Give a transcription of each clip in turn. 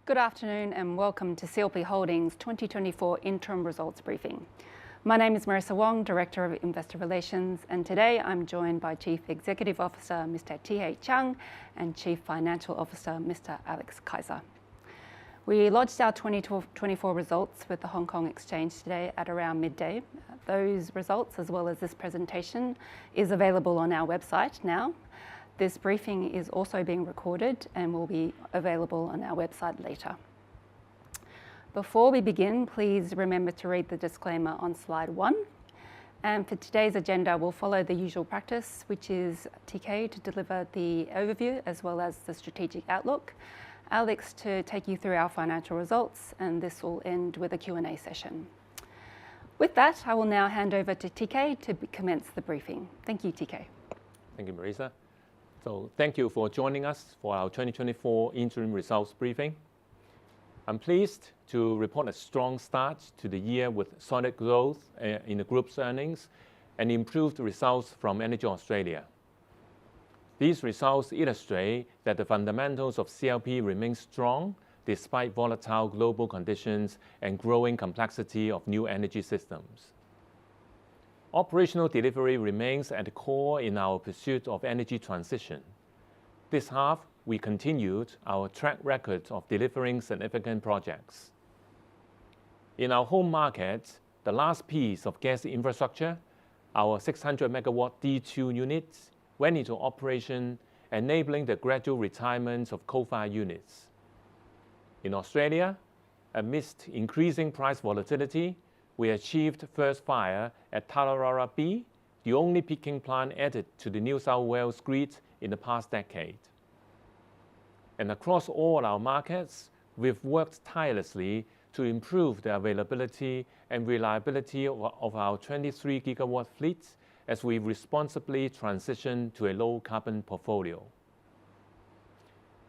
Good afternoon and welcome to CLP Holdings 2024 Interim Results Briefing. My name is Marissa Wong, Director of Investor Relations, and today I'm joined by Chief Executive Officer Mr. T.H. Chiang and Chief Financial Officer Mr. Alex Kaiser. We lodged our 2024 results with the Hong Kong Exchange today at around midday. Those results, as well as this presentation, is available on our website now. This briefing is also being recorded and will be available on our website later. Before we begin, please remember to read the disclaimer on slide 1. And for today's agenda, we'll follow the usual practice, which is TK to deliver the overview as well as the strategic outlook, Alex to take you through our financial results, and this will end with a Q&A session. With that, I will now hand over to TK to commence the briefing. Thank you, TK. Thank you, Marissa. So thank you for joining us for our 2024 interim results briefing. I'm pleased to report a strong start to the year with solid growth in the group's earnings and improved results from Energy Australia. These results illustrate that the fundamentals of CLP remain strong despite volatile global conditions and growing complexity of new energy systems. Operational delivery remains at the core in our pursuit of energy transition. This half, we continued our track record of delivering significant projects. In our home market, the last piece of gas infrastructure, our 600 megawatt D2 unit, went into operation, enabling the gradual retirement of coal-fired units. In Australia, amidst increasing price volatility, we achieved first fire at Tallawarra B, the only peaking plant added to the New South Wales grid in the past decade. And across all our markets, we've worked tirelessly to improve the availability and reliability of our 23 gigawatt fleet as we responsibly transition to a low-carbon portfolio.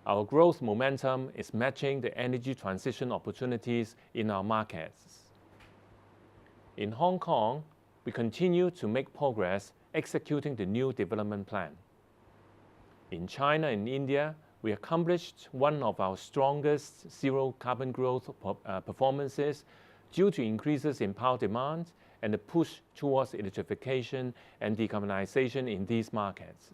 Our growth momentum is matching the energy transition opportunities in our markets. In Hong Kong, we continue to make progress executing the new development plan. In China and India, we accomplished one of our strongest zero-carbon growth performances due to increases in power demand and the push towards electrification and decarbonization in these markets.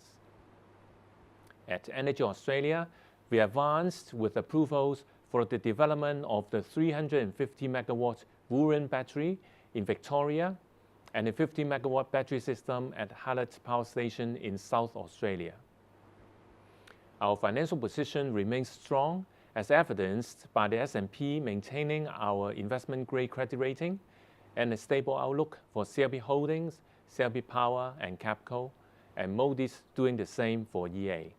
At Energy Australia, we advanced with approvals for the development of the 350 megawatt Wooreen battery in Victoria and a 50 megawatt battery system at Hallett Power Station in South Australia. Our financial position remains strong, as evidenced by the S&P maintaining our investment-grade credit rating and a stable outlook for CLP Holdings, CLP Power and Capco, and Moody's doing the same for EA.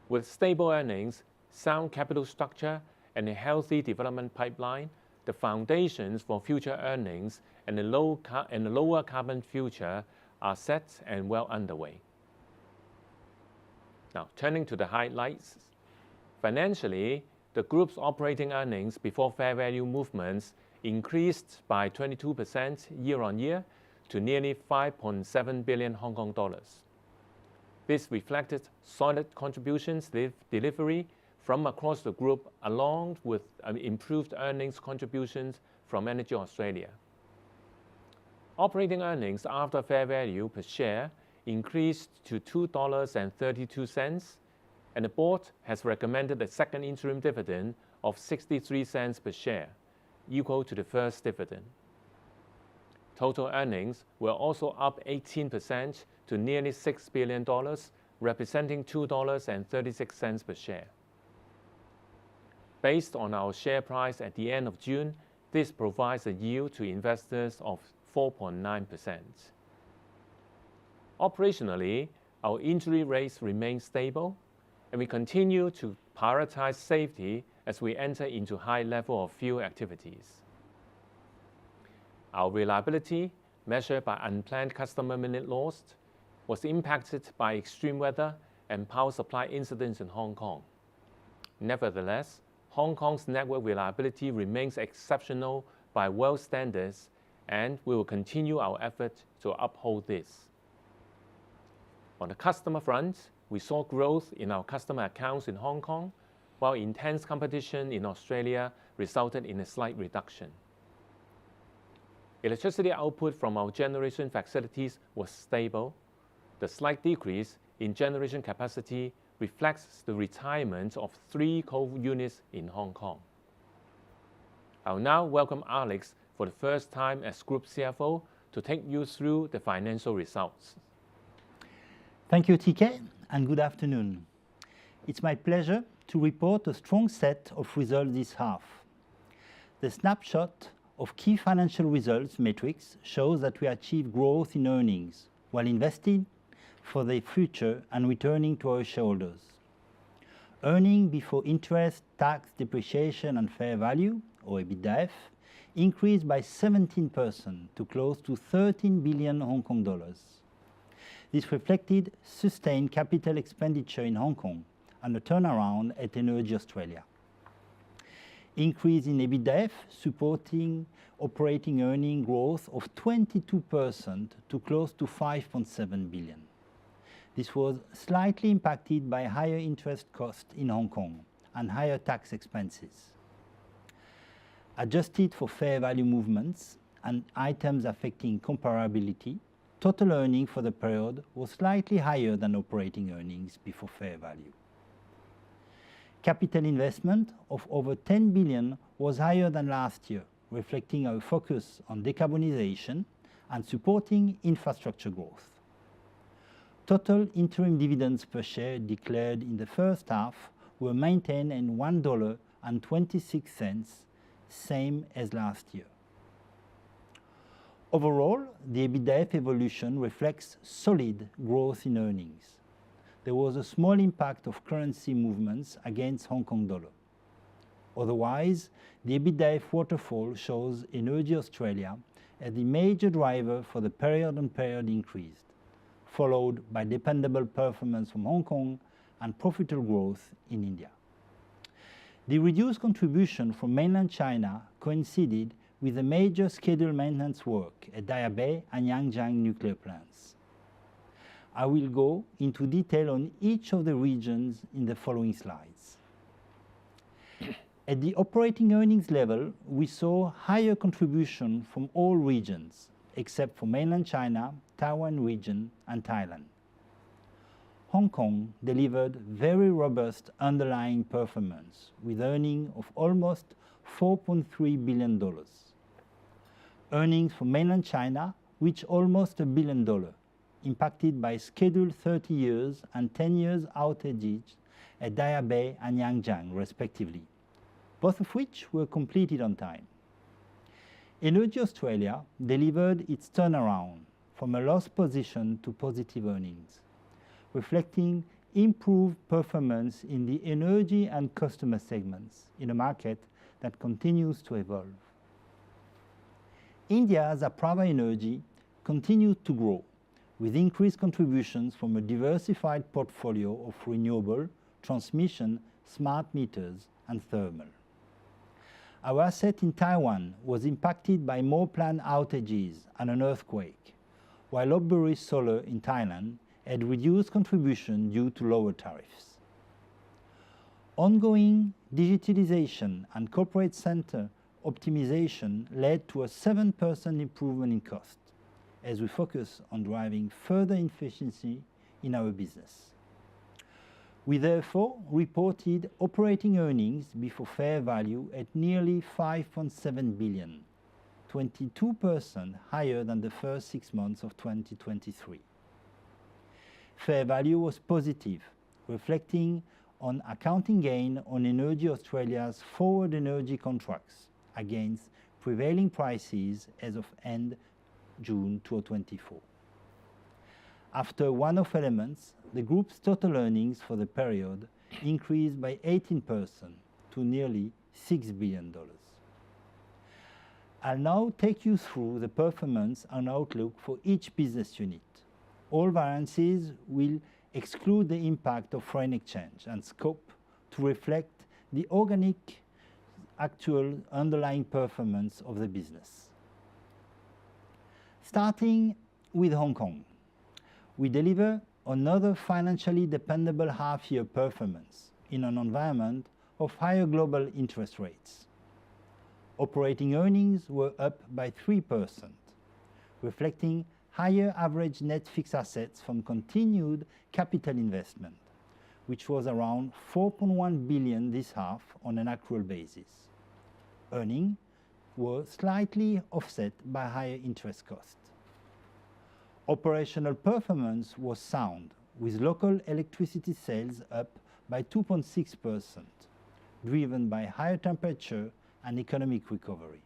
With stable earnings, sound capital structure, and a healthy development pipeline, the foundations for future earnings and a lower carbon future are set and well underway. Now, turning to the highlights. Financially, the group's operating earnings before fair value movements increased by 22% year-on-year to nearly 5.7 billion Hong Kong dollars. This reflected solid contributions delivery from across the group, along with improved earnings contributions from Energy Australia. Operating earnings after fair value per share increased to $2.32, and the board has recommended a second interim dividend of 63 cents per share, equal to the first dividend. Total earnings were also up 18% to nearly $6 billion, representing $2.36 per share. Based on our share price at the end of June, this provides a yield to investors of 4.9%. Operationally, our injury rates remain stable, and we continue to prioritize safety as we enter into high level of field activities. Our reliability, measured by unplanned customer minute lost, was impacted by extreme weather and power supply incidents in Hong Kong. Nevertheless, Hong Kong's network reliability remains exceptional by world standards, and we will continue our effort to uphold this. On the customer front, we saw growth in our customer accounts in Hong Kong, while intense competition in Australia resulted in a slight reduction. Electricity output from our generation facilities was stable. The slight decrease in generation capacity reflects the retirement of 3 coal units in Hong Kong. I'll now welcome Alex for the first time as Group CFO to take you through the financial results. Thank you, TK, and good afternoon. It's my pleasure to report a strong set of results this half. The snapshot of key financial results metrics shows that we achieved growth in earnings while investing for the future and returning to our shareholders. Earnings before interest, tax, depreciation, and fair value, or EBITDAF, increased by 17% to close to 13 billion Hong Kong dollars. This reflected sustained capital expenditure in Hong Kong and a turnaround at Energy Australia. Increase in EBITDAF supporting operating earning growth of 22% to close to 5.7 billion. This was slightly impacted by higher interest costs in Hong Kong and higher tax expenses. Adjusted for fair value movements and items affecting comparability, total earnings for the period was slightly higher than operating earnings before fair value. Capital investment of over 10 billion was higher than last year, reflecting our focus on decarbonization and supporting infrastructure growth. Total interim dividends per share declared in the first half were maintained at $1.26, same as last year. Overall, the EBITDAF evolution reflects solid growth in earnings. There was a small impact of currency movements against Hong Kong dollar. Otherwise, the EBITDAF waterfall shows Energy Australia as the major driver for the period-on-period increase, followed by dependable performance from Hong Kong and profitable growth in India. The reduced contribution from mainland China coincided with the major scheduled maintenance work at Daya Bay and Yangjiang nuclear plants. I will go into detail on each of the regions in the following slides. At the operating earnings level, we saw higher contribution from all regions, except for mainland China, Taiwan region, and Thailand. Hong Kong delivered very robust underlying performance with earnings of almost $4.3 billion. Earnings from mainland China reached almost $1 billion, impacted by scheduled 30 years and 10 years outages at Daya Bay and Yangjiang, respectively, both of which were completed on time. Energy Australia delivered its turnaround from a loss position to positive earnings, reflecting improved performance in the energy and customer segments in a market that continues to evolve. India's Apraava Energy continued to grow, with increased contributions from a diversified portfolio of renewable, transmission, smart meters, and thermal. Our asset in Taiwan was impacted by more planned outages and an earthquake, while Lopburi Solar in Thailand had reduced contribution due to lower tariffs. Ongoing digitalization and corporate center optimization led to a 7% improvement in cost, as we focus on driving further efficiency in our business. We therefore reported operating earnings before fair value at nearly 5.7 billion, 22% higher than the first 6 months of 2023. Fair value was positive, reflecting on accounting gain on Energy Australia's forward energy contracts against prevailing prices as of end June 2024. After one-off elements, the group's total earnings for the period increased by 18% to nearly $6 billion. I'll now take you through the performance and outlook for each business unit. All variances will exclude the impact of foreign exchange and scope to reflect the organic actual underlying performance of the business. Starting with Hong Kong, we deliver another financially dependable half-year performance in an environment of higher global interest rates. Operating earnings were up by 3%, reflecting higher average net fixed assets from continued capital investment, which was around 4.1 billion this half on an accrual basis. Earnings were slightly offset by higher interest costs. Operational performance was sound, with local electricity sales up by 2.6%, driven by higher temperature and economic recovery.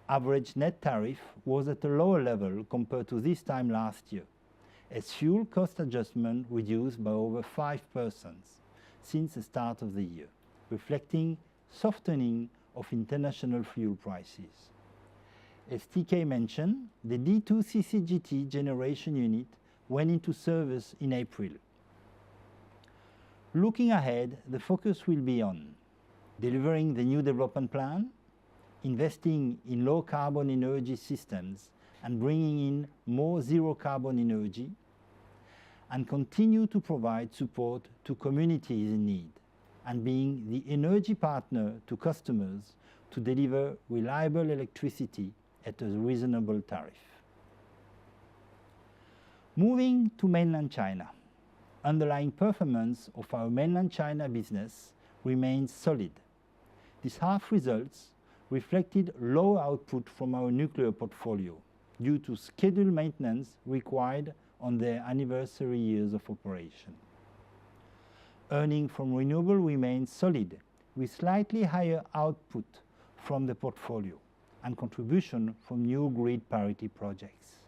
Average net tariff was at a lower level compared to this time last year, as fuel cost adjustment reduced by over 5% since the start of the year, reflecting softening of international fuel prices. As TK mentioned, the D2 CCGT generation unit went into service in April. Looking ahead, the focus will be on delivering the new development plan, investing in low-carbon energy systems and bringing in more zero-carbon energy, and continue to provide support to communities in need, and being the energy partner to customers to deliver reliable electricity at a reasonable tariff. Moving to mainland China, underlying performance of our mainland China business remains solid. This half results reflected low output from our nuclear portfolio due to scheduled maintenance required on their anniversary years of operation. Earnings from renewable remained solid, with slightly higher output from the portfolio and contribution from new grid parity projects.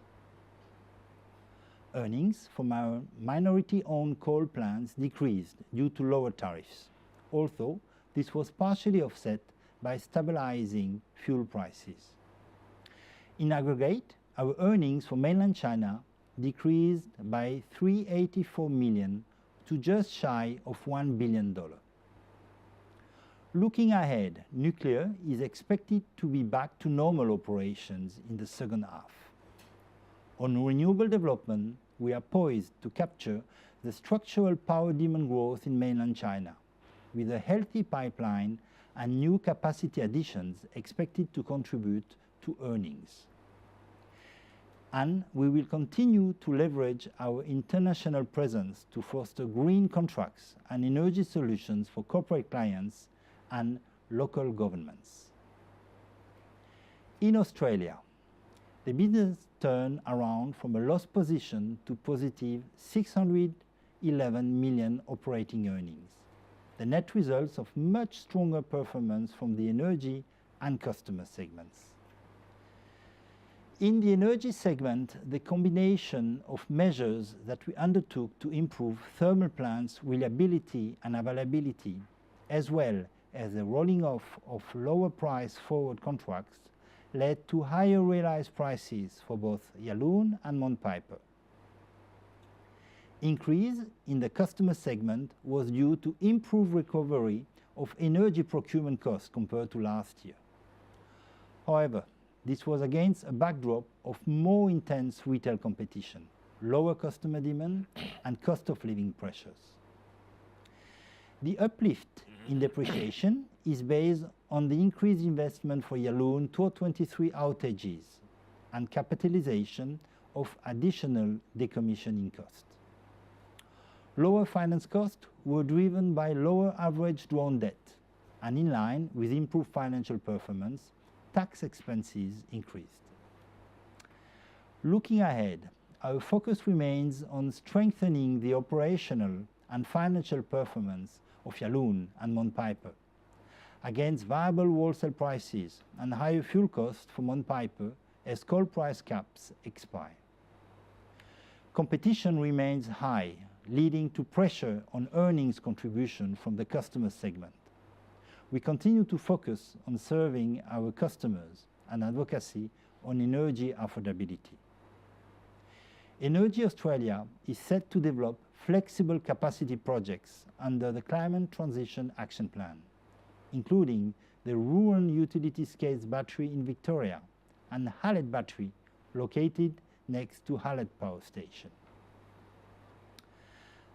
Earnings from our minority-owned coal plants decreased due to lower tariffs, although this was partially offset by stabilizing fuel prices. In aggregate, our earnings for mainland China decreased by $384 million to just shy of $1 billion. Looking ahead, nuclear is expected to be back to normal operations in the second half. On renewable development, we are poised to capture the structural power demand growth in mainland China, with a healthy pipeline and new capacity additions expected to contribute to earnings. And we will continue to leverage our international presence to foster green contracts and energy solutions for corporate clients and local governments. In Australia, the business turned around from a loss position to positive $611 million operating earnings, the net results of much stronger performance from the energy and customer segments. In the energy segment, the combination of measures that we undertook to improve thermal plants' reliability and availability, as well as the rolling off of lower price forward contracts, led to higher realized prices for both Yallourn and Mount Piper. Increase in the customer segment was due to improved recovery of energy procurement costs compared to last year. However, this was against a backdrop of more intense retail competition, lower customer demand, and cost of living pressures. The uplift in depreciation is based on the increased investment for Yallourn 2023 outages and capitalization of additional decommissioning costs. Lower finance costs were driven by lower average drawn debt, and in line with improved financial performance, tax expenses increased. Looking ahead, our focus remains on strengthening the operational and financial performance of Yallourn and Mount Piper against viable wholesale prices and higher fuel costs for Mount Piper as coal price caps expire. Competition remains high, leading to pressure on earnings contribution from the customer segment. We continue to focus on serving our customers and advocacy on energy affordability. Energy Australia is set to develop flexible capacity projects under the Climate Transition Action Plan, including the Rural Utility Scale Battery in Victoria and Hallett Battery, located next to Hallett Power Station.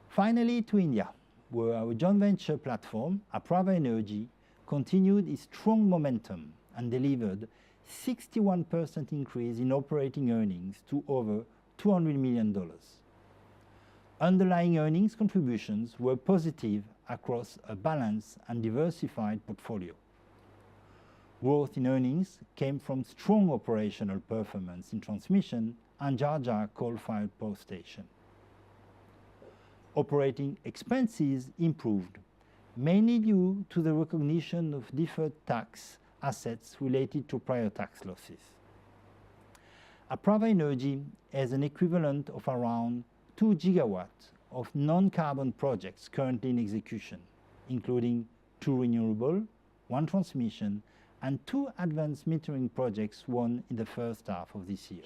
Finally, to India, where our joint venture platform, Apraava Energy, continued its strong momentum and delivered 61% increase in operating earnings to over $200 million. Underlying earnings contributions were positive across a balanced and diversified portfolio. Growth in earnings came from strong operational performance in transmission and Jar Jar coal-fired power station. Operating expenses improved, mainly due to the recognition of deferred tax assets related to prior tax losses. Apraava Energy has an equivalent of around 2 gigawatts of non-carbon projects currently in execution, including 2 renewable, 1 transmission, and 2 advanced metering projects won in the first half of this year.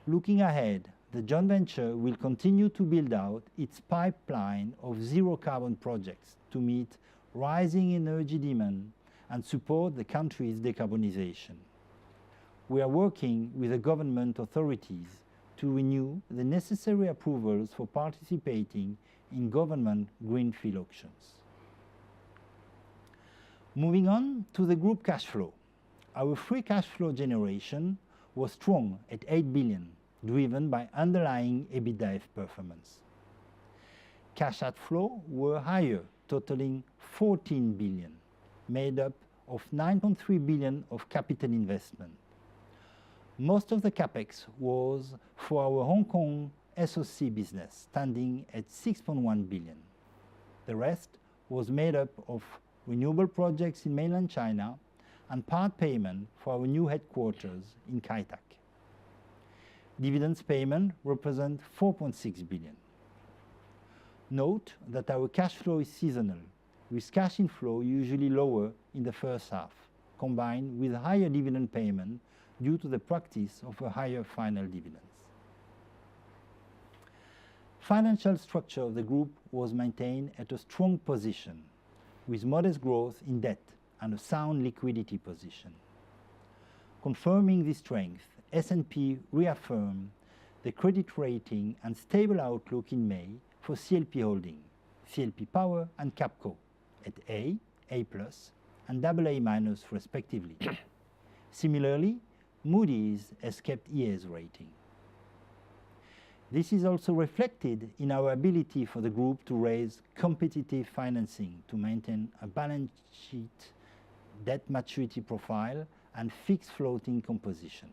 Looking ahead, the joint venture will continue to build out its pipeline of zero-carbon projects to meet rising energy demand and support the country's decarbonization. We are working with the government authorities to renew the necessary approvals for participating in government greenfield auctions. Moving on to the group cash flow. Our free cash flow generation was strong at 8 billion, driven by underlying EBITDAF performance. Cash outflow were higher, totaling 14 billion, made up of 9.3 billion of capital investment. Most of the capex was for our Hong Kong SOC business, standing at 6.1 billion. The rest was made up of renewable projects in mainland China and part payment for our new headquarters in Kai Tak. Dividends payment represent 4.6 billion. Note that our cash flow is seasonal, with cash inflow usually lower in the first half, combined with higher dividend payment due to the practice of a higher final dividends. Financial structure of the group was maintained at a strong position, with modest growth in debt and a sound liquidity position. Confirming this strength, S&P reaffirmed the credit rating and stable outlook in May for CLP Holding, CLP Power and Capco at A, A+, and AA- respectively. Similarly, Moody's has kept EA's rating. This is also reflected in our ability for the group to raise competitive financing to maintain a balance sheet, debt maturity profile, and fixed floating composition.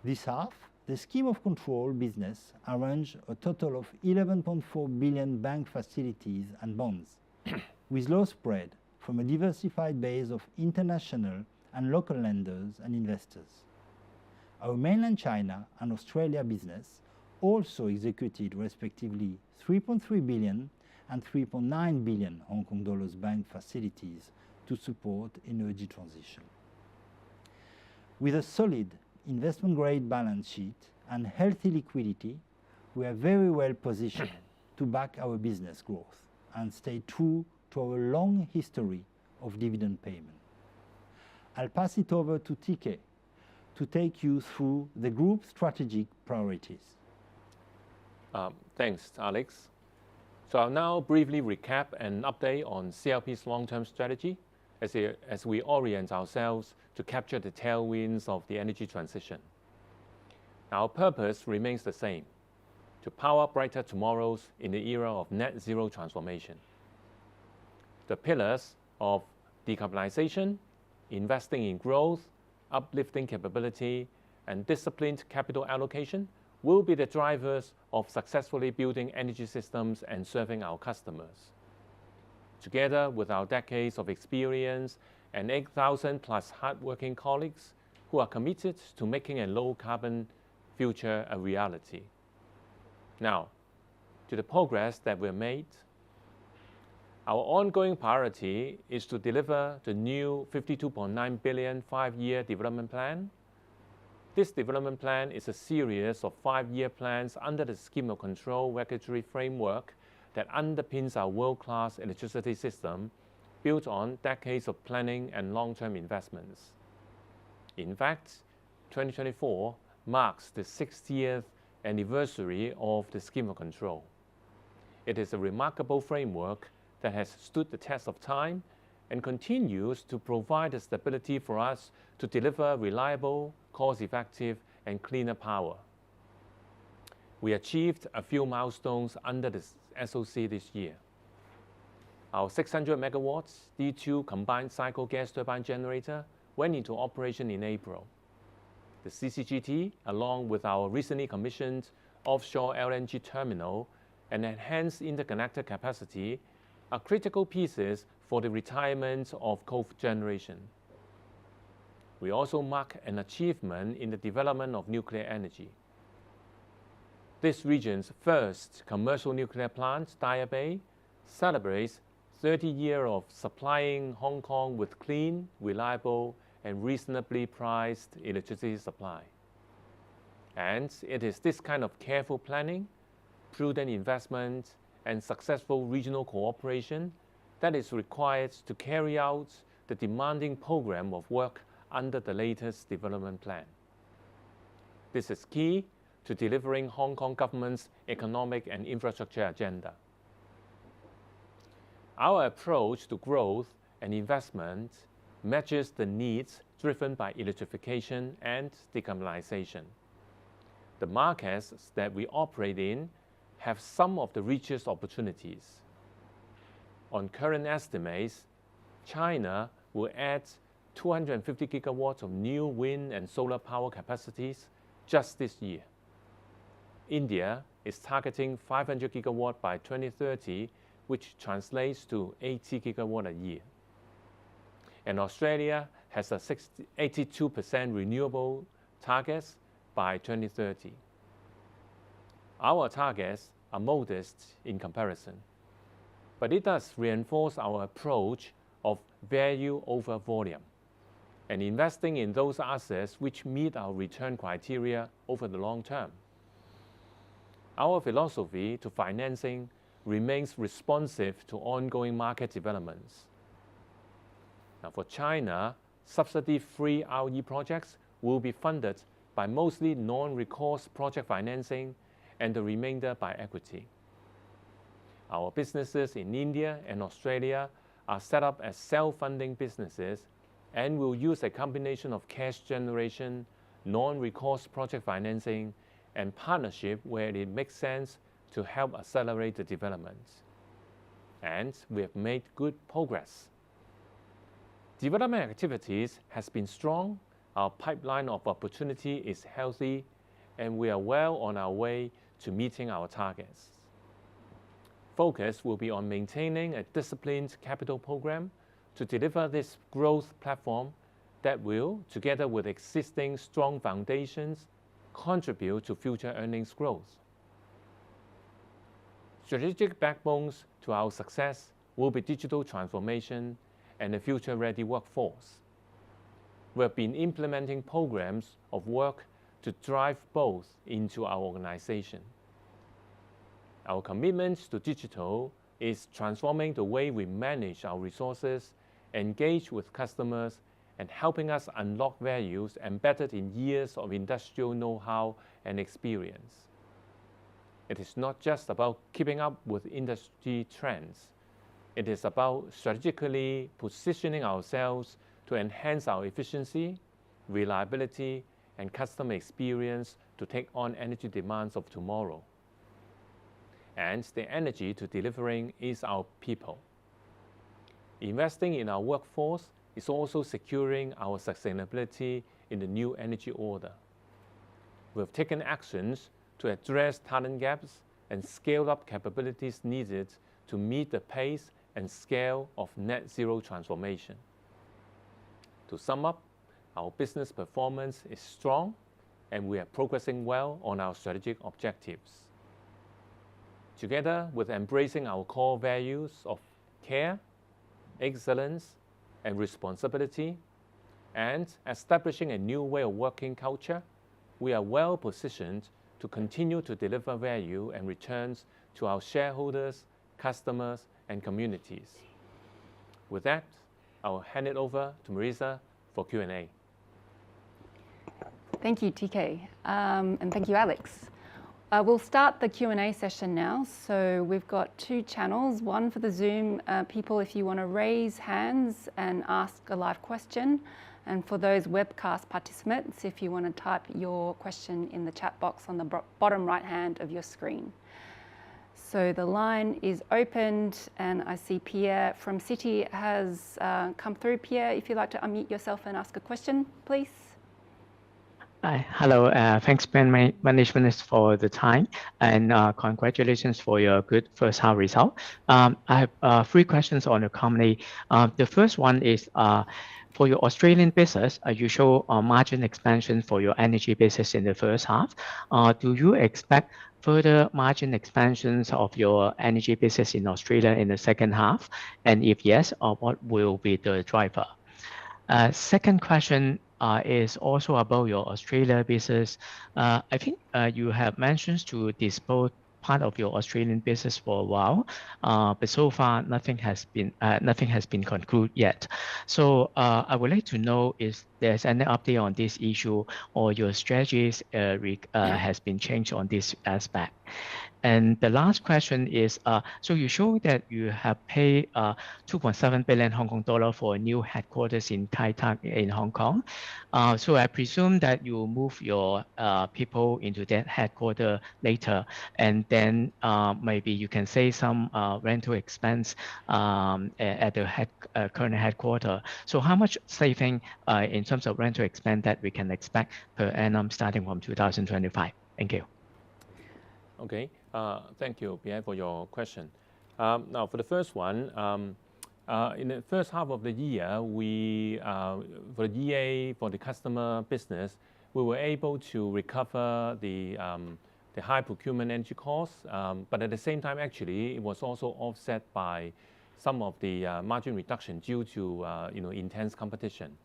This half, the scheme of control business arranged a total of 11.4 billion bank facilities and bonds, with low spread from a diversified base of international and local lenders and investors. Our mainland China and Australia business also executed respectively 3.3 billion and 3.9 billion Hong Kong dollars bank facilities to support energy transition. With a solid investment-grade balance sheet and healthy liquidity, we are very well positioned to back our business growth and stay true to our long history of dividend payment. I'll pass it over to TK to take you through the group's strategic priorities. Thanks, Alex. So I'll now briefly recap and update on CLP's long-term strategy as we orient ourselves to capture the tailwinds of the energy transition. Our purpose remains the same: to power brighter tomorrows in the era of net zero transformation. The pillars of decarbonization, investing in growth, uplifting capability, and disciplined capital allocation will be the drivers of successfully building energy systems and serving our customers. Together with our decades of experience and 8,000 plus hardworking colleagues who are committed to making a low-carbon future a reality. Now, to the progress that we've made. Our ongoing priority is to deliver the new 52.9 billion 5-year development plan. This development plan is a series of 5-year plans under the scheme of control regulatory framework that underpins our world-class electricity system, built on decades of planning and long-term investments. In fact, 2024 marks the 60th anniversary of the scheme of control. It is a remarkable framework that has stood the test of time and continues to provide the stability for us to deliver reliable, cost-effective, and cleaner power. We achieved a few milestones under the SOC this year. Our 600 megawatts D2 combined cycle gas turbine generator went into operation in April. The CCGT, along with our recently commissioned offshore LNG terminal and enhanced interconnector capacity, are critical pieces for the retirement of coal generation. We also mark an achievement in the development of nuclear energy. This region's first commercial nuclear plant, Daya Bay, celebrates 30 years of supplying Hong Kong with clean, reliable, and reasonably priced electricity supply. And it is this kind of careful planning, prudent investment, and successful regional cooperation that is required to carry out the demanding program of work under the latest development plan. This is key to delivering Hong Kong government's economic and infrastructure agenda. Our approach to growth and investment matches the needs driven by electrification and decarbonization. The markets that we operate in have some of the richest opportunities. On current estimates, China will add 250 gigawatts of new wind and solar power capacities just this year. India is targeting 500 gigawatts by 2030, which translates to 80 gigawatts a year. And Australia has a 82% renewable targets by 2030. Our targets are modest in comparison, but it does reinforce our approach of value over volume and investing in those assets which meet our return criteria over the long term. Our philosophy to financing remains responsive to ongoing market developments. Now, for China, subsidy-free RE projects will be funded by mostly non-recourse project financing and the remainder by equity. Our businesses in India and Australia are set up as self-funding businesses and will use a combination of cash generation, non-recourse project financing, and partnership where it makes sense to help accelerate the development. And we have made good progress. Development activities has been strong, our pipeline of opportunity is healthy, and we are well on our way to meeting our targets. Focus will be on maintaining a disciplined capital program to deliver this growth platform that will, together with existing strong foundations, contribute to future earnings growth. Strategic backbones to our success will be digital transformation and a future-ready workforce. We have been implementing programs of work to drive both into our organization. Our commitment to digital is transforming the way we manage our resources, engage with customers, and helping us unlock values embedded in years of industrial know-how and experience. It is not just about keeping up with industry trends. It is about strategically positioning ourselves to enhance our efficiency, reliability, and customer experience to take on energy demands of tomorrow. And the energy to delivering is our people. Investing in our workforce is also securing our sustainability in the new energy order. We have taken actions to address talent gaps and scale up capabilities needed to meet the pace and scale of net zero transformation. To sum up, our business performance is strong and we are progressing well on our strategic objectives. Together with embracing our core values of care, excellence, and responsibility, and establishing a new way of working culture, we are well positioned to continue to deliver value and returns to our shareholders, customers, and communities. With that, I'll hand it over to Marisa for Q&A. Thank you, TK, and thank you, Alex. We'll start the Q&A session now. So we've got two channels, one for the Zoom people if you want to raise hands and ask a live question, and for those webcast participants if you want to type your question in the chat box on the bottom right hand of your screen. So the line is opened and I see Pierre from Citi has come through. Pierre, if you'd like to unmute yourself and ask a question, please. Hi, hello. Thanks, management, for the time, and congratulations for your good first half result. I have three questions on the company. The first one is for your Australian business. You show margin expansion for your energy business in the first half. Do you expect further margin expansions of your energy business in Australia in the second half? And if yes, what will be the driver? Second question is also about your Australia business. I think you have mentioned to dispose part of your Australian business for a while, but so far nothing has been concluded yet. So I would like to know if there's any update on this issue or your strategies has been changed on this aspect. And the last question is, so you show that you have paid 2.7 billion Hong Kong dollar for a new headquarters in Kai Tak in Hong Kong. So I presume that you move your people into that headquarters later, and then maybe you can save some rental expense at the current headquarters. So how much saving in terms of rental expense that we can expect per annum starting from 2025? Thank you. Okay, thank you, Pierre, for your question. Now, for the first one, in the first half of the year, for the EA, for the customer business, we were able to recover the high procurement energy costs, but at the same time, actually, it was also offset by some of the margin reduction due to intense competition.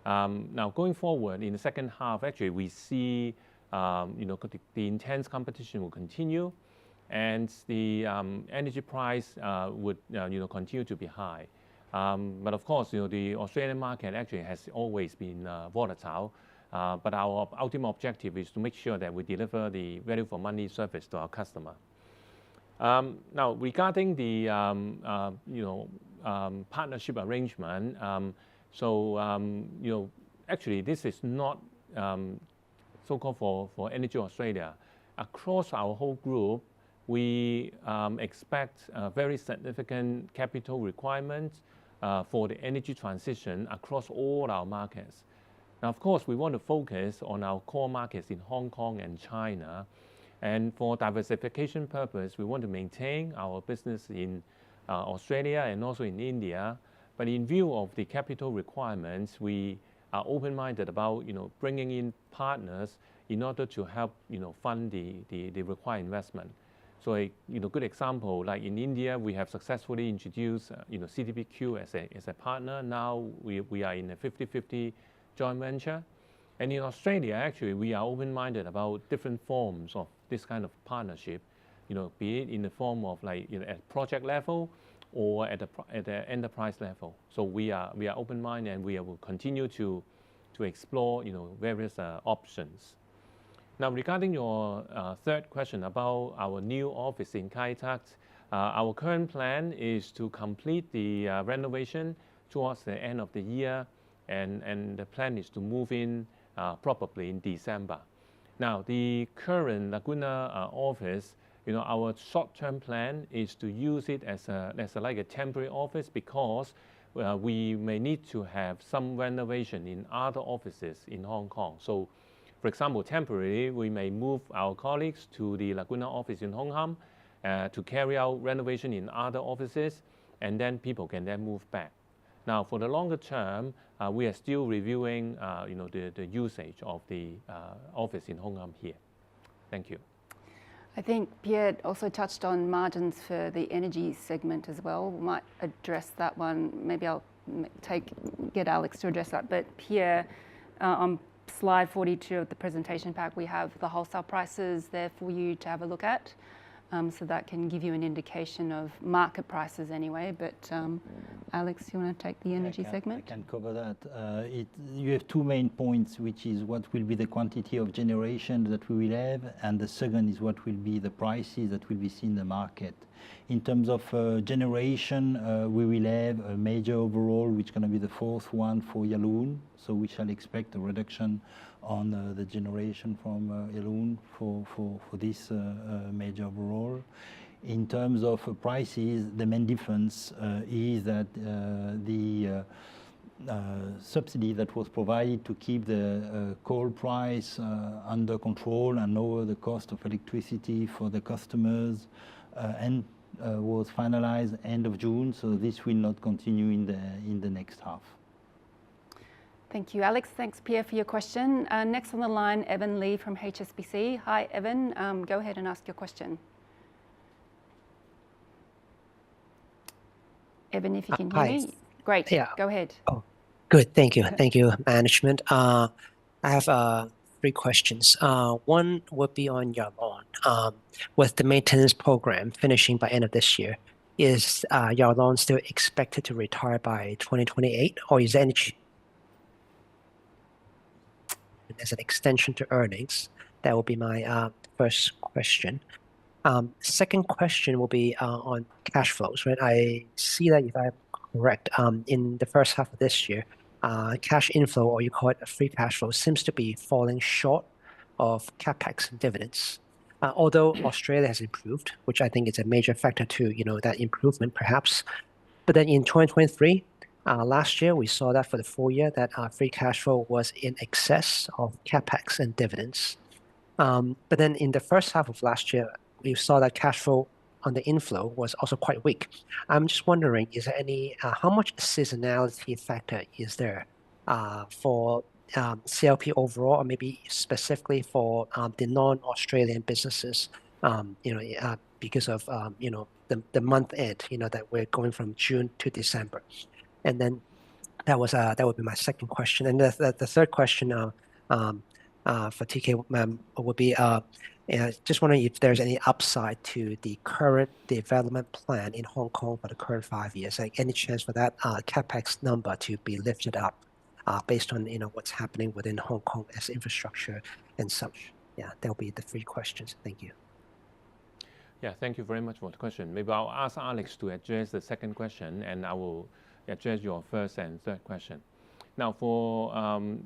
Now, going forward in the second half, actually, we see the intense competition will continue, and the energy price would continue to be high. But of course, the Australian market actually has always been volatile. But our ultimate objective is to make sure that we deliver the value for money service to our customer. Now, regarding the partnership arrangement, actually this is not so-called for Energy Australia. Across our whole group, we expect very significant capital requirements for the energy transition across all our markets. Now, of course, we want to focus on our core markets in Hong Kong and China. And for diversification purpose, we want to maintain our business in Australia and also in India. But in view of the capital requirements, we are open-minded about bringing in partners in order to help fund the required investment. So a good example, like in India, we have successfully introduced CDPQ as a partner. Now we are in a 50-50 joint venture. And in Australia, actually, we are open-minded about different forms of this kind of partnership, be it in the form of at project level or at the enterprise level. So we are open-minded, and we will continue to explore various options. Now, regarding your third question about our new office in Kai Tak, our current plan is to complete the renovation towards the end of the year, and the plan is to move in probably in December. Now, the current Laguna office, our short-term plan is to use it as like a temporary office, because we may need to have some renovation in other offices in Hong Kong. So, for example, temporarily, we may move our colleagues to the Laguna office in Hong Kong to carry out renovation in other offices, and then people can then move back. Now, for the longer term, we are still reviewing the usage of the office in Hong Kong here. Thank you. I think Pierre also touched on margins for the energy segment as well. We might address that one. Maybe I'll get Alex to address that. But Pierre, on slide 42 of the presentation pack, we have the wholesale prices there for you to have a look at. So that can give you an indication of market prices anyway. But Alex, you want to take the energy segment? I can cover that. You have two main points, which is what will be the quantity of generation that we will have, and the second is what will be the prices that will be seen in the market. In terms of generation, we will have a major overhaul, which is going to be the fourth one for Yallourn. So we shall expect a reduction on the generation from Yallourn for this major overhaul. In terms of prices, the main difference is that the subsidy that was provided to keep the coal price under control and lower the cost of electricity for the customers and was finalized end of June, so this will not continue in the next half. Thank you, Alex. Thanks, Pierre, for your question. Next on the line, Evan Lee from HSBC. Hi, Evan. Go ahead and ask your question. Evan, if you can hear me. Great. Yeah. Go ahead. Oh, good. Thank you. Thank you, management. I have 3 questions. One would be on Yallourn. With the maintenance program finishing by end of this year, is Yallourn still expected to retire by 2028, or is there any as an extension to earnings? That will be my first question. Second question will be on cash flows. Right, I see that, if I'm correct, in the first half of this year, cash inflow, or you call it a free cash flow, seems to be falling short of capex and dividends. Although Australia has improved, which I think is a major factor to that improvement perhaps. But then in 2023, last year we saw that for the full year that free cash flow was in excess of capex and dividends. But then in the first half of last year, we saw that cash flow on the inflow was also quite weak. I'm just wondering, is there any how much seasonality factor is there for CLP overall, or maybe specifically for the non-Australian businesses? Because of the month end, that we're going from June to December. And then that would be my second question. And the third question for TK would be just wondering if there's any upside to the current development plan in Hong Kong for the current 5 years. Like any chance for that capex number to be lifted up based on what's happening within Hong Kong as infrastructure and such. Yeah, that'll be the 3 questions. Thank you. Yeah, thank you very much for the question. Maybe I'll ask Alex to address the second question, and I will address your first and third question. Now, for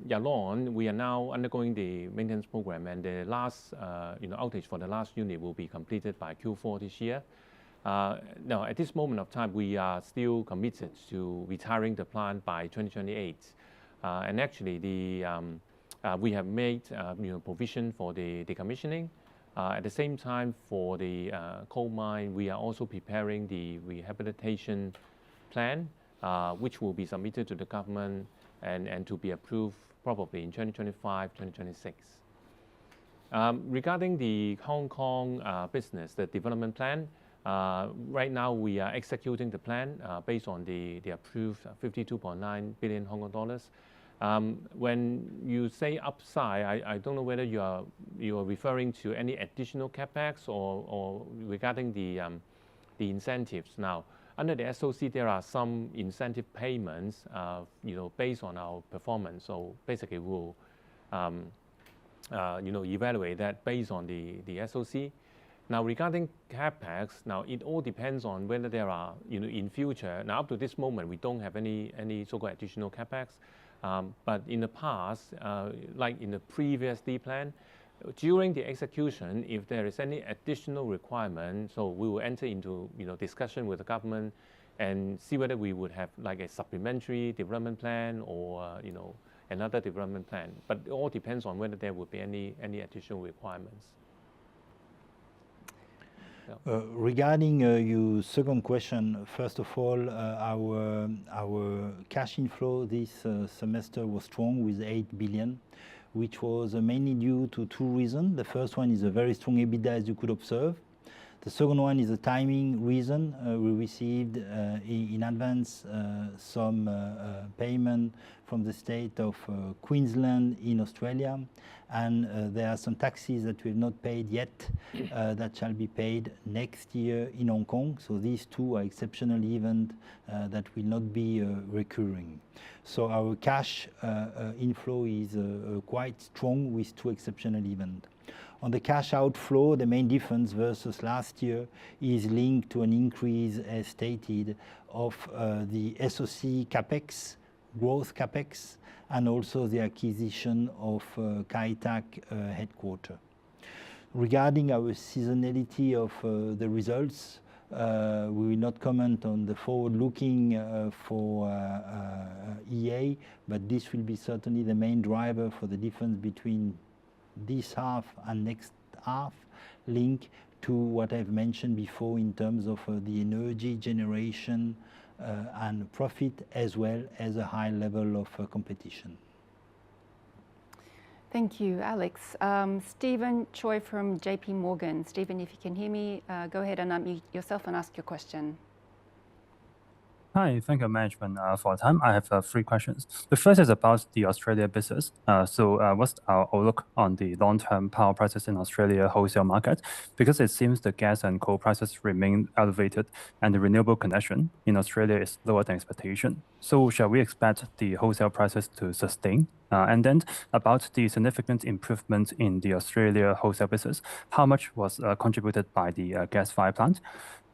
Yallourn, we are now undergoing the maintenance program, and the last outage for the last unit will be completed by Q4 this year. Now, at this moment of time, we are still committed to retiring the plant by 2028. And actually, we have made provision for the decommissioning. At the same time, for the coal mine, we are also preparing the rehabilitation plan, which will be submitted to the government and to be approved probably in 2025, 2026. Regarding the Hong Kong business, the development plan, right now we are executing the plan based on the approved 52.9 billion Hong Kong dollars. When you say upside, I don't know whether you are referring to any additional capex or regarding the incentives. Now, under the SOC, there are some incentive payments, based on our performance. So basically, we'll, evaluate that based on the SOC. Now, regarding capex, now it all depends on whether there are, in future. Now, up to this moment, we don't have any so-called additional capex. But in the past, like in the previous D plan, during the execution, if there is any additional requirement, so we will enter into discussion with the government and see whether we would have like a supplementary development plan or another development plan. But it all depends on whether there would be any additional requirements. Yeah. Regarding your second question, first of all, our cash inflow this semester was strong with 8 billion. Which was mainly due to 2 reasons. The first one is a very strong EBITDA, as you could observe. The second one is a timing reason. We received in advance some payment from the state of Queensland in Australia. and there are some taxes that we have not paid yet that shall be paid next year in Hong Kong. So these two are exceptional events that will not be recurring. So our cash inflow is quite strong with two exceptional events. On the cash outflow, the main difference versus last year is linked to an increase, as stated, of the SOC capex, growth capex, and also the acquisition of Kai Tak headquarters. Regarding our seasonality of the results, we will not comment on the forward-looking for EA, but this will be certainly the main driver for the difference between this half and next half, linked to what I've mentioned before in terms of the energy generation and profit, as well as a high level of competition. Thank you, Alex. Stephen Choi from JP Morgan. Stephen, if you can hear me, go ahead and unmute yourself and ask your question. Hi, thank you, management, for the time. I have 3 questions. The first is about the Australia business. What's our outlook on the long-term power prices in Australia wholesale market? Because it seems the gas and coal prices remain elevated, and the renewable connection in Australia is lower than expectation. So shall we expect the wholesale prices to sustain? And then about the significant improvement in the Australia wholesale business, how much was contributed by the gas-fired plant?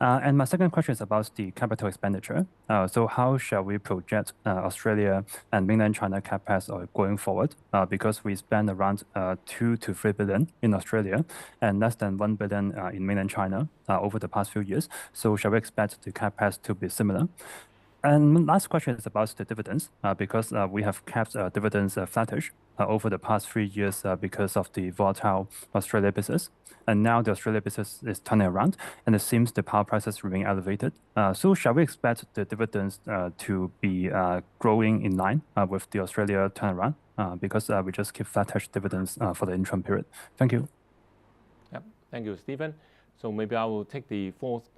And my second question is about the capital expenditure. So how shall we project Australia and mainland China CapEx going forward? Because we spend around 2 to 3 billion in Australia and less than 1 billion in mainland China over the past few years. So shall we expect the CapEx to be similar? And last question is about the dividends, because we have kept dividends flattish over the past 3 years because of the volatile Australia business. And now the Australia business is turning around, and it seems the power prices remain elevated. So shall we expect the dividends to be growing in line with the Australia turnaround? Because we just keep flattish dividends for the interim period. Thank you. Yep. Thank you, Stephen. So maybe I will take the fourth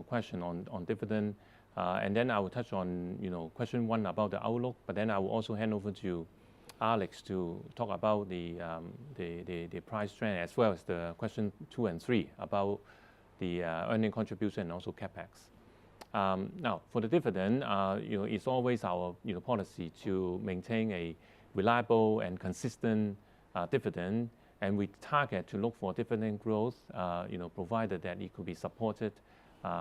question on dividend. And then I will touch on question 1 about the outlook, but then I will also hand over to Alex to talk about the price trend, as well as the question 2 and 3 about the earning contribution and also capex. Now, for the dividend, it's always our policy to maintain a reliable and consistent dividend, and we target to look for dividend growth, provided that it could be supported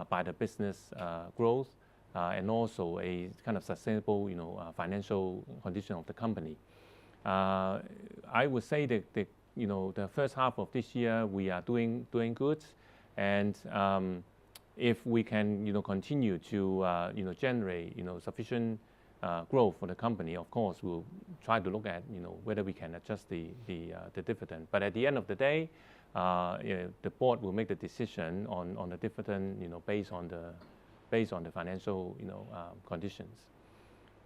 by the business growth. And also a kind of sustainable, financial condition of the company. I would say that the first half of this year we are doing good, and if we can continue to generate generate growth for the company, of course we'll try to look at whether we can adjust the dividend. But at the end of the day, the board will make the decision on the dividend based on the financial conditions.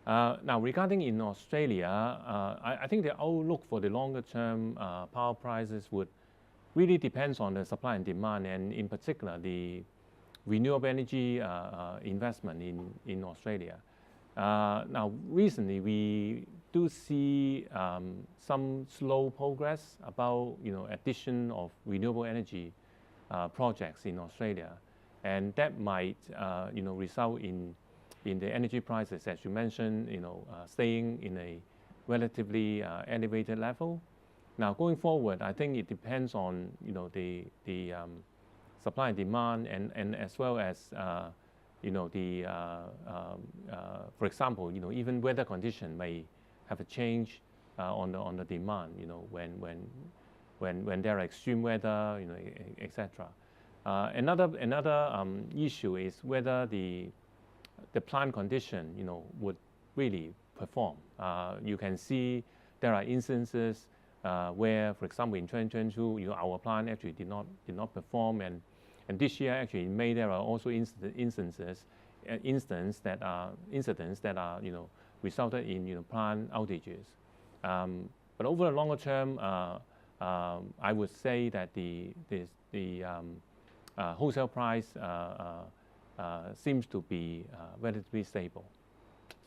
Now, regarding in Australia, I think the outlook for the longer term power prices would really depends on the supply and demand, and in particular the renewable energy investment in Australia. Now, recently we do see some slow progress about addition of renewable energy projects in Australia. And that might, result in the energy prices, as you mentioned, staying in a relatively elevated level. Now, going forward, I think it depends on, the supply and demand, and as well as, for example, even weather condition may have a change on the demand, when there are extreme weather, etc. Another issue is whether the plant condition would really perform. You can see there are instances where, for example, in 2022, our plant actually did not perform, and this year actually in May there are also incidents that are resulted in plant outages. But over the longer term, I would say that the wholesale price seems to be relatively stable.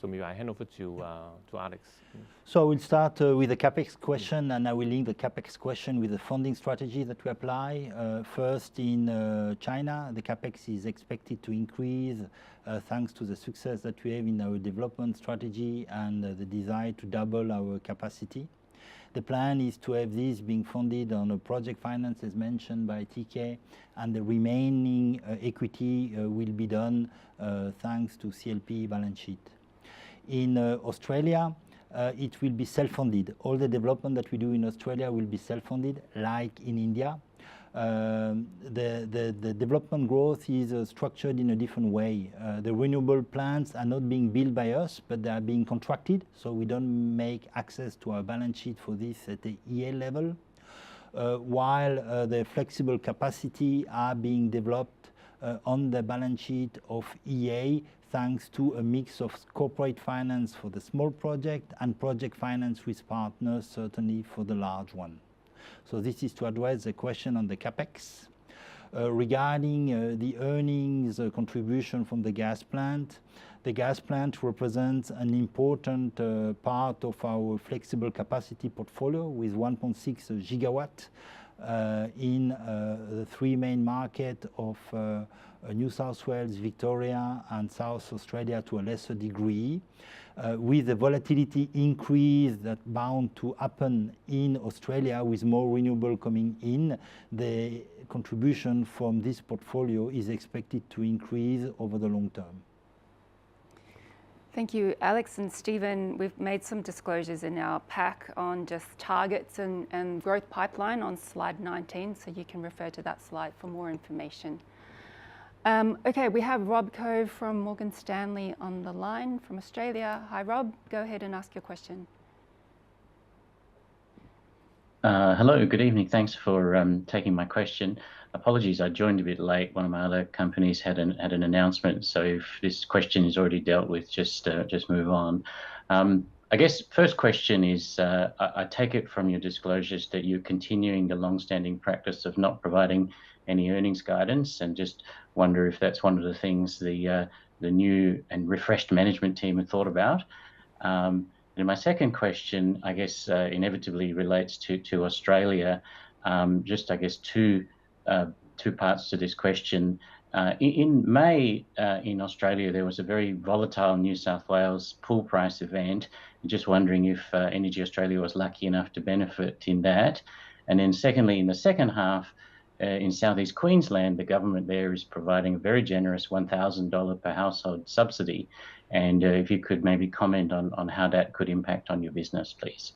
So maybe I hand over to Alex. So we'll start with the CapEx question, and I will link the CapEx question with the funding strategy that we apply. First, in China, the CapEx is expected to increase thanks to the success that we have in our development strategy and the desire to double our capacity. The plan is to have this being funded on a project finance, as mentioned by TK, and the remaining equity will be done thanks to CLP balance sheet. In Australia, it will be self-funded. All the development that we do in Australia will be self-funded, like in India. The development growth is structured in a different way. The renewable plants are not being built by us, but they are being contracted, so we don't make access to our balance sheet for this at the EA level, while the flexible capacity are being developed on the balance sheet of EA, thanks to a mix of corporate finance for the small project and project finance with partners, certainly for the large one. So this is to address the question on the CapEx. Regarding the earnings contribution from the gas plant represents an important part of our flexible capacity portfolio with 1.6 gigawatt in the three main markets of New South Wales, Victoria, and South Australia to a lesser degree. With the volatility increase that bound to happen in Australia with more renewable coming in, the contribution from this portfolio is expected to increase over the long term. Thank you, Alex and Stephen. We've made some disclosures in our pack on just targets and growth pipeline on slide 19, so you can refer to that slide for more information. Okay, we have Rob Cove from Morgan Stanley on the line from Australia. Hi, Rob. Go ahead and ask your question. Hello, good evening. Thanks for taking my question. Apologies, I joined a bit late. One of my other companies had an announcement, so if this question is already dealt with, just move on. I guess first question is, I take it from your disclosures that you're continuing the long-standing practice of not providing any earnings guidance, and just wonder if that's one of the things the new and refreshed management team have thought about. And my second question, I guess, inevitably relates to Australia. Just, I guess, two parts to this question. In May, in Australia, there was a very volatile New South Wales pool price event. Just wondering if Energy Australia was lucky enough to benefit in that. And then secondly, in the second half, in Southeast Queensland, the government there is providing a very generous $1,000 per household subsidy. And if you could maybe comment on how that could impact on your business, please.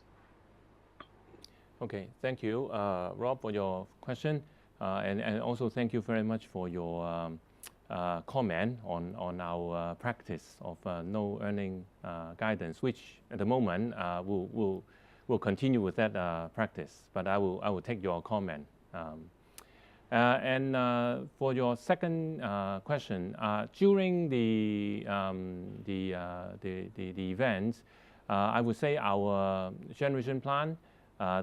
Okay, thank you, Rob, for your question. And also thank you very much for your comment on our practice of no earning guidance, which at the moment we'll continue with that practice. But I will take your comment. And for your second question, during the event, I would say our generation plan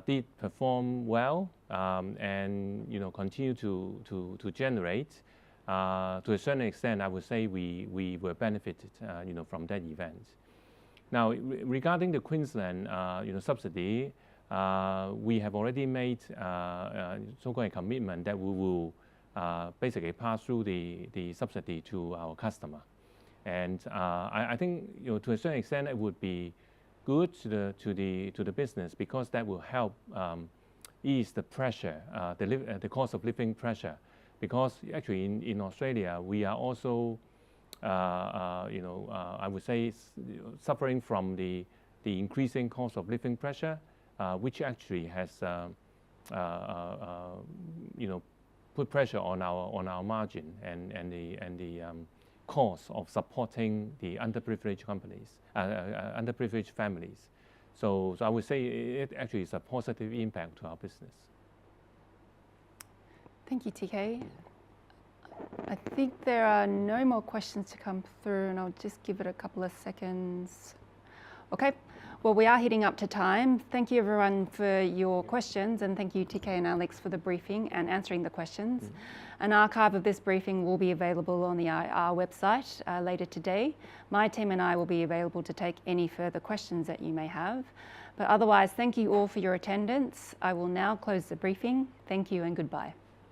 did perform well, and continue to generate. To a certain extent, I would say we were benefited from that event. Now, regarding the Queensland subsidy, we have already made so-called commitment that we will basically pass through the subsidy to our customer. And I think to a certain extent it would be good to the business, because that will help ease the pressure, the cost of living pressure. Because actually in Australia we are also I would say suffering from the increasing cost of living pressure, which actually has put pressure on our margin and the cost of supporting the underprivileged underprivileged families. So I would say it actually is a positive impact to our business. Thank you, TK. I think there are no more questions to come through, and I'll just give it a couple of seconds. Okay, Well, we are heading up to time. Thank you everyone for your questions, and thank you TK and Alex for the briefing and answering the questions. An archive of this briefing will be available on the IR website later today. My team and I will be available to take any further questions that you may have. But otherwise, thank you all for your attendance. I will now close the briefing. Thank you and goodbye.